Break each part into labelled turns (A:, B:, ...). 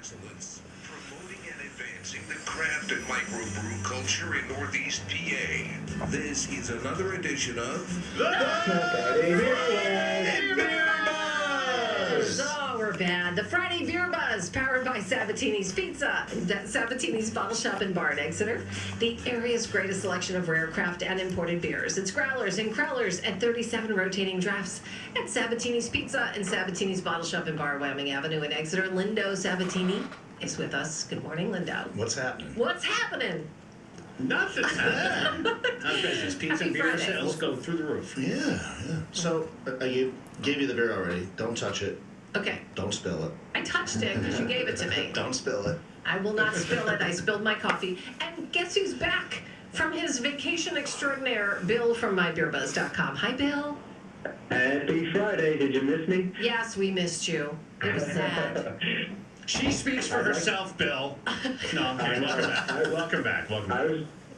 A: excellence, promoting and advancing the craft and microbrew culture in Northeast PA. This is another edition of
B: Friday BeerBuzz!
C: Oh, we're bad. The Friday BeerBuzz, powered by Sabatini's Pizza, Sabatini's Bottle Shop and Bar in Exeter, the area's greatest selection of rare craft and imported beers. It's growlers and crowlers at 37 rotating drafts at Sabatini's Pizza and Sabatini's Bottle Shop and Bar, Wyoming Avenue in Exeter. Lindo Sabatini is with us. Good morning, Lindo.
B: What's happening?
C: What's happening?
D: Nothing. How's business? Pizza and beer
C: Friday.
D: sales go through the roof.
B: Yeah. So, I gave you the beer already. Don't touch it.
C: Okay.
B: Don't spill it.
C: I touched it because you gave it to me.
B: Don't spill it.
C: I will not spill it. I spilled my coffee. And guess who's back from his vacation extraordinaire, Bill from mybeerbuzz.com. Hi, Bill.
E: Happy Friday. Did you miss me?
C: Yes, we missed you. It was sad.
D: She speaks for herself, Bill. No, I'm kidding. Welcome back. Welcome back.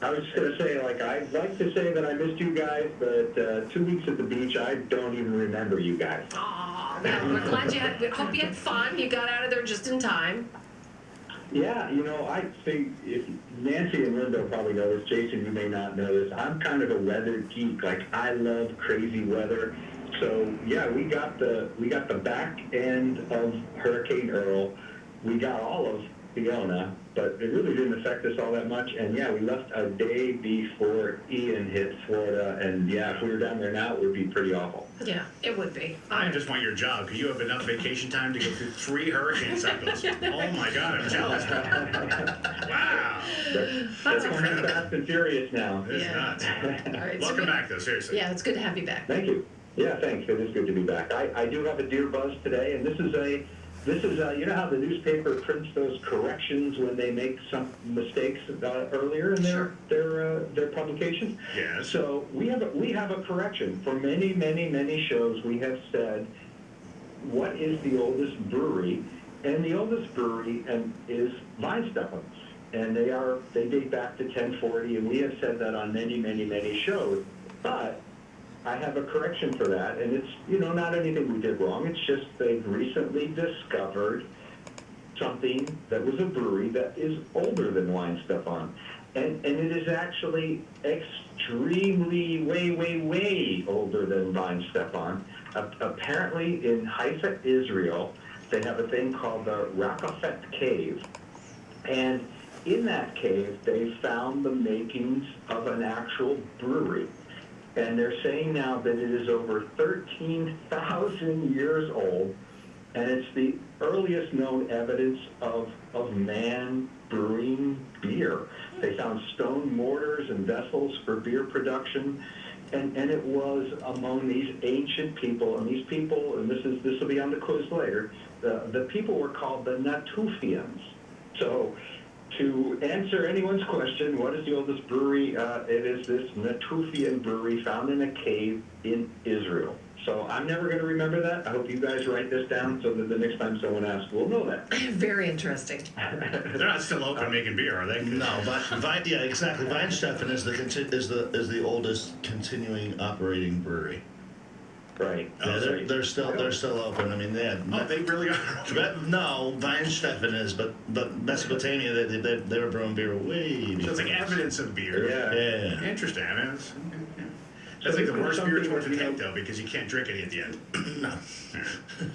E: I was just going to say, I'd like to say that I missed you guys, but 2 weeks at the beach, I don't even remember you guys.
C: Aw, well, we're glad you had, hope you had fun. You got out of there just in time.
E: Yeah, I think if Nancy and Lindo probably know this. Jason, you may not know this. I'm kind of a weather geek. I love crazy weather. So yeah, we got the back end of Hurricane Earl. We got all of Fiona, but it really didn't affect us all that much. And yeah, we left a day before Ian hit Florida. And yeah, if we were down there now, it would be pretty awful.
C: Yeah, it would be.
D: I just want your job because you have enough vacation time to go through 3 hurricane cycles. Oh my God, I'm jealous. Wow.
E: That's kind of fast and furious now.
D: It's
C: Yeah.
D: nuts.
C: All right, so
D: Welcome back, though, seriously.
C: Yeah, it's good to have you back.
E: Thank you. Yeah, thanks. It is good to be back. I do have a deer buzz today, and this is you know how the newspaper prints those corrections when they make some mistakes earlier in their publication.
D: Yes.
E: So we have a correction. For many shows, we have said what is the oldest brewery, and the oldest brewery is Weisse, and they date back to 1040, and we have said that on many shows, but I have a correction for that, and it's, not anything we did wrong. It's just they've recently discovered something that was a brewery that is older than Weisse. And it is actually extremely way older than Weisse. Apparently in Haifa, Israel, they have a thing called the Rakafet Cave. And in that cave, they found the makings of an actual brewery. And they're saying now that it is over 13,000 years old, and it's the earliest known evidence of man brewing beer. They found stone mortars and vessels for beer production, and it was among these ancient people, and these people, and this will be on the quiz later, the people were called the Natufians. So, to answer anyone's question, what is the oldest brewery? It is this Natufian brewery found in a cave in Israel. So I'm never going to remember that. I hope you guys write this down so that the next time someone asks, we'll know that.
C: Very interesting.
D: They're not still open making beer, are they?
B: No, but yeah, exactly. Weinsteffen is the oldest continuing operating brewery.
E: Right.
B: Yeah, they're still open. I mean, they had.
D: Oh, they really are.
B: No, Weinsteffen is, but Mesopotamia, they were brewing beer way before.
D: So it's like evidence of beer.
E: Yeah.
D: Interesting. I mean, that's like the worst beer towards to take, though, because you can't drink any at the end.
B: No.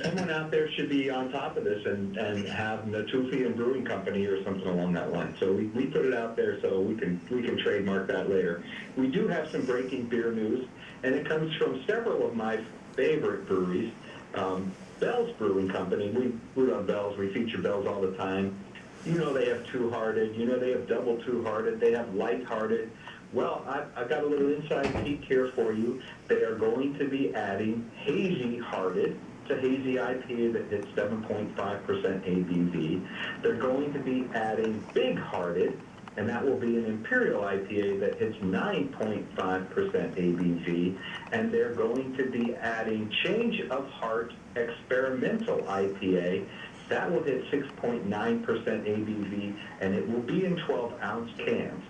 E: Someone out there should be on top of this and have Natufian Brewing Company or something along that line. So we put it out there so we can trademark that later. We do have some breaking beer news, and it comes from several of my favorite breweries. Bell's Brewing Company. We love Bell's. We feature Bell's all the time. They have Two-Hearted. They have Double Two-Hearted. They have Light-Hearted. Well, I've got a little inside peek here for you. They are going to be adding Hazy Hearted. It's a hazy IPA that hits 7.5% ABV. They're going to be adding Big Hearted, and that will be an Imperial IPA that hits 9.5% ABV. And they're going to be adding Change of Heart Experimental IPA. That will hit 6.9% ABV, and it will be in 12-ounce cans.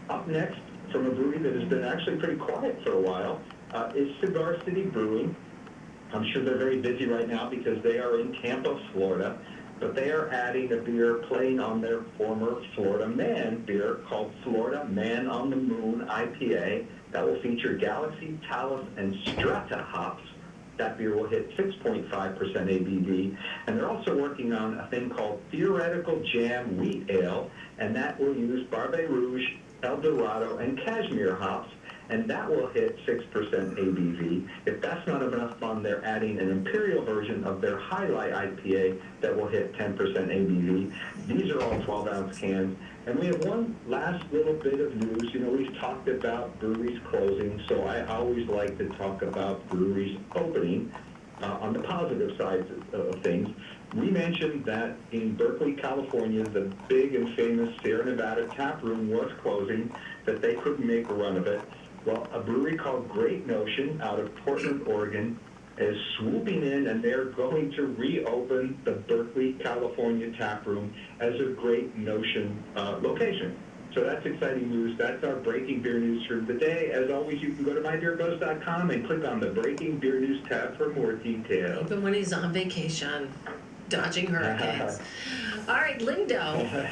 E: Up next, from a brewery that has been actually pretty quiet for a while, is Cigar City Brewing. I'm sure they're very busy right now because they are in Tampa, Florida. but they are adding a beer playing on their former Florida Man beer called Florida Man on the Moon IPA that will feature Galaxy, Talus, and Strata hops. That beer will hit 6.5% ABV, and they're also working on a thing called Theoretical Jam Wheat Ale, and that will use Barbe Rouge, El Dorado, and Cashmere hops, and that will hit 6% ABV. If that's not enough fun, they're adding an imperial version of their Highlight IPA that will hit 10% ABV. These are all 12-ounce cans. And we have one last little bit of news. You know, we've talked about breweries closing, so I always like to talk about breweries opening on the positive side of things. We mentioned that in Berkeley, California, the big and famous Sierra Nevada tap room was closing, that they couldn't make a run of it. Well, a brewery called Great Notion out of Portland, Oregon, is swooping in, and they're going to reopen the Berkeley, California tap room as a Great Notion location. So that's exciting news. That's our breaking beer news for the day. As always, you can go to mybeerbuzz.com and click on the breaking beer news tab for more details.
C: Even when he's on vacation, dodging hurricanes. All right, Lindo,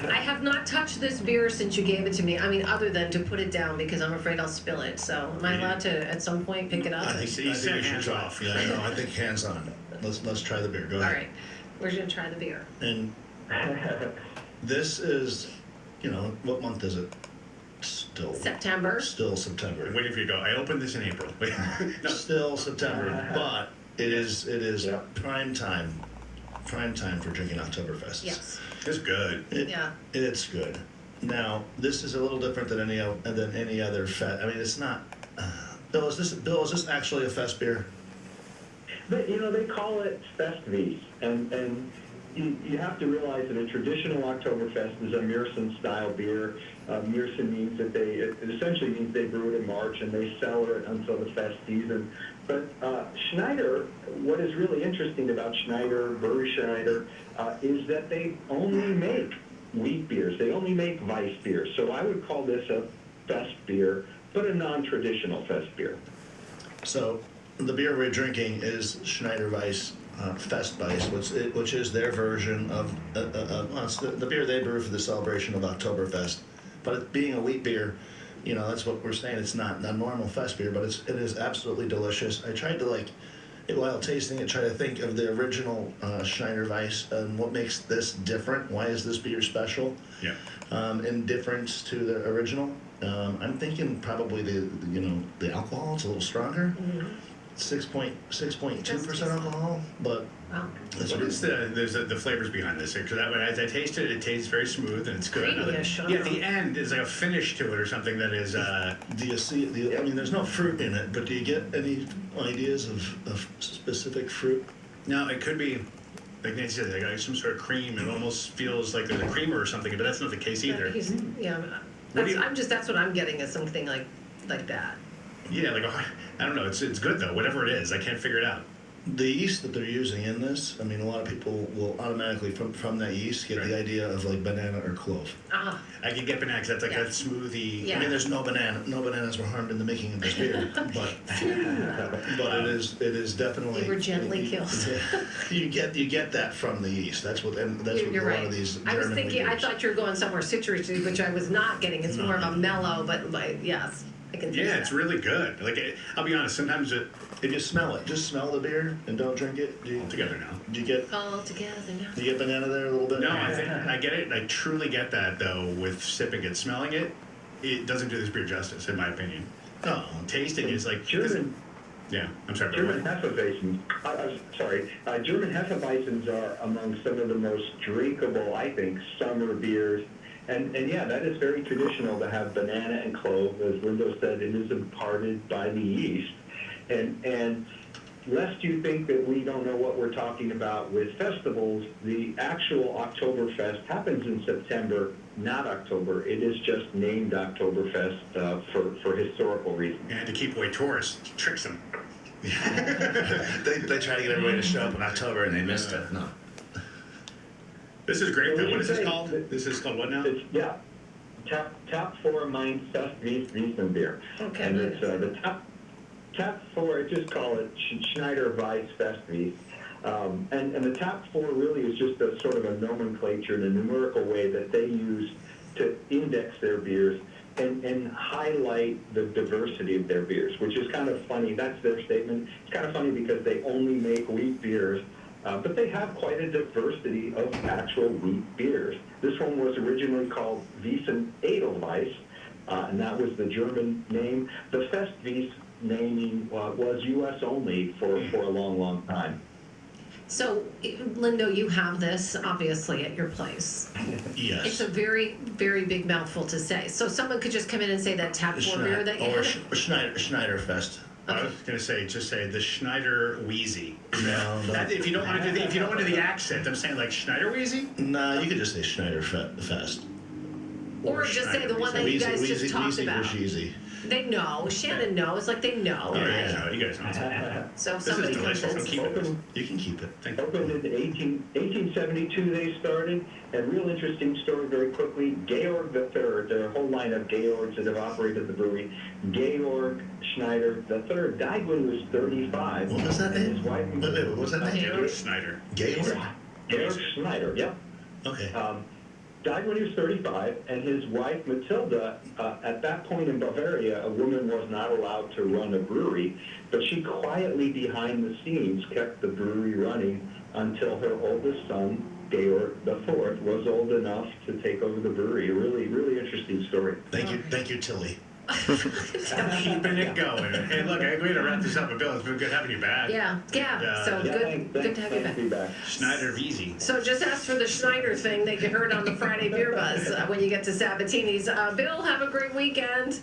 C: I have not touched this beer since you gave it to me. I mean, other than to put it down because I'm afraid I'll spill it. So am I allowed to, at some point, pick it up?
B: I think you should try. Yeah, no, I think hands on. Let's try the beer. Go ahead.
C: All right, we're going to try the beer.
B: And this is, you know, what month is it?
C: September.
B: Still September.
D: I'm waiting for you to go. I opened this in April. Wait, no.
B: Still September, but it is
E: Yeah.
B: prime time for drinking Oktoberfest.
C: Yes.
D: It's good.
C: Yeah.
B: It's good. Now, this is a little different than any other fest. I mean, it's not. Bill, is this actually a fest beer?
E: But, you know, they call it Festweisse, and you have to realize that a traditional Oktoberfest is a Märzen-style beer. Märzen means that it essentially means they brew it in March and they cellar it until the fest season. But Schneider, what is really interesting about Schneider, Brewery Schneider, is that they only make wheat beers. They only make Weiss beers. So I would call this a fest beer, but a non-traditional fest beer.
B: So the beer we're drinking is Schneider Weisse Festweisse, which is their version of it's the beer they brew for the celebration of Oktoberfest. But it being a wheat beer, you know, that's what we're saying. It's not a normal fest beer, but it is absolutely delicious. I tried to while tasting it, try to think of the original Schneider Weisse and what makes this different. Why is this beer special?
D: Yeah.
B: In difference to the original, I'm thinking probably the alcohol. It's a little stronger.
C: Mm-hmm.
B: 6.2% alcohol, but
C: Wow.
B: that's
D: What is the flavors behind this? Because as I tasted it, it tastes very smooth and it's good.
C: Creamy-ish,
D: Yeah, at the end, there's like a finish to it or something that is.
B: do you see? I mean, there's no fruit in it, but do you get any ideas of specific fruit?
D: No, it could be, like Nancy said, like some sort of cream. It almost feels like there's a creamer or something, but that's not the case either.
C: That's what I'm getting is something like that.
D: Yeah, I don't know. It's good though. Whatever it is, I can't figure it out.
B: The yeast that they're using in this, I mean, a lot of people will automatically from that yeast get the idea of like banana or clove.
C: Ah,
D: I could get banana because that's like
C: Yeah.
D: a smoothie.
C: Yeah.
B: I mean, there's no bananas were harmed in the making of this beer, but it is definitely.
C: they were gently killed.
B: You get that from the yeast. That's what what
C: You're
B: a lot
C: right.
B: of these.
C: I was
B: German
C: thinking, I
B: beers.
C: thought you were going somewhere citrusy, which I was not getting. It's more of a mellow, but yes, I can taste
D: Yeah,
C: that.
D: it's really good. I'll be honest. Sometimes
B: If you smell it, just smell the beer and don't drink it. Do
D: together now.
B: you get
C: All together now.
B: do you get banana there a little bit?
D: No, I think I get it. I truly get that though. With sipping it, smelling it, it doesn't do this beer justice, in my opinion.
B: No.
D: Tasting is like
E: German
D: Yeah, I'm sorry.
E: German
D: But
E: Hefeweizens, German Hefeweizens are among some of the most drinkable, I think, summer beers. And yeah, that is very traditional to have banana and clove. As Lindo said, it is imparted by the yeast. And lest you think that we don't know what we're talking about with festivals, the actual Oktoberfest happens in September, not October. It is just named Oktoberfest for historical reasons.
D: and to keep away tourists, tricks them.
B: they try to get everybody to show up in October and they missed it. No.
D: This is great
E: Well,
D: though.
E: we
D: What is
E: should
D: this
E: say
D: called?
E: that-
D: This is called what now?
E: It's, TAP4 Meine Festweisse
C: Okay,
E: and it's the TAP4, I just call it Schneider Weisse Festweisse. And the TAP4 really is just a sort of a nomenclature and a numerical way that they use to index their beers and highlight the diversity of their beers, which is kind of funny. That's their statement. It's kind of funny because they only make wheat beers, but they have quite a diversity of actual wheat beers. This one was originally called Weisse Edelweiss, and that was the German name. The Festweisse naming was U.S. only for a long, long time.
C: So, Lindo, you have this obviously at your place.
B: Yes.
C: It's a very, very big mouthful to say. So someone could just come in and say that TAP4 beer that you
B: Or
C: have.
B: Schneider Fest.
D: I was going to say, just say the Schneider Weisse.
B: No,
D: If you don't want to do the accent, I'm saying like Schneider Weisse.
B: no, you could just say Schneider Fest.
C: Or just say the one that you guys just talked about.
B: Wheezy.
C: They know. Shannon knows. Like they know.
D: Oh,
C: right?
D: yeah, you guys know.
C: So if
D: This is
C: somebody comes
D: delicious. I'm
C: in.
D: keeping this.
B: You can keep it.
D: Thank you.
E: Opened in 1872 they started, and real interesting story very quickly. Georg III, there are a whole line of Georgs that have operated the brewery. Georg Schneider III died when he was 35.
B: What was that
E: and
B: name?
E: his wife
B: What was that name?
D: Georg Schneider.
B: Georg?
E: Georg Schneider, yep.
B: Okay.
E: Died when he was 35, and his wife Matilda, at that point in Bavaria, a woman was not allowed to run a brewery, but she quietly behind the scenes kept the brewery running until her oldest son, Georg IV, was old enough to take over the brewery. A really, really interesting story.
B: Thank you, Tilly.
D: Keeping it going. Hey, look, I agree to wrap this up, but Bill, it's been good having you back.
C: Yeah. So good to have you back.
E: Thanks to be back.
D: Schneider Weisse.
C: So just ask for the Schneider thing that you heard on the Friday Beer Buzz when you get to Sabatini's. Bill, have a great weekend.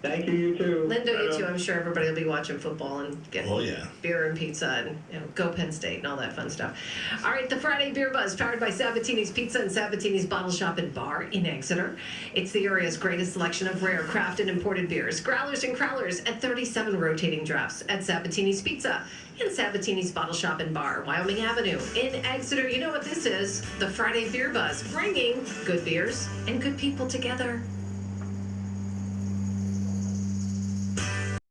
E: Thank you, you too.
C: Lindo, you too. I'm sure everybody will be watching football and getting beer and pizza and go Penn State and all that fun stuff. All right, the Friday Beer Buzz, powered by Sabatini's Pizza and Sabatini's Bottle Shop and Bar in Exeter. It's the area's greatest selection of rare craft and imported beers, growlers and crowlers at 37 rotating drafts at Sabatini's Pizza and Sabatini's Bottle Shop and Bar, Wyoming Avenue in Exeter. You know what this is? The Friday Beer Buzz, bringing good beers and good people together.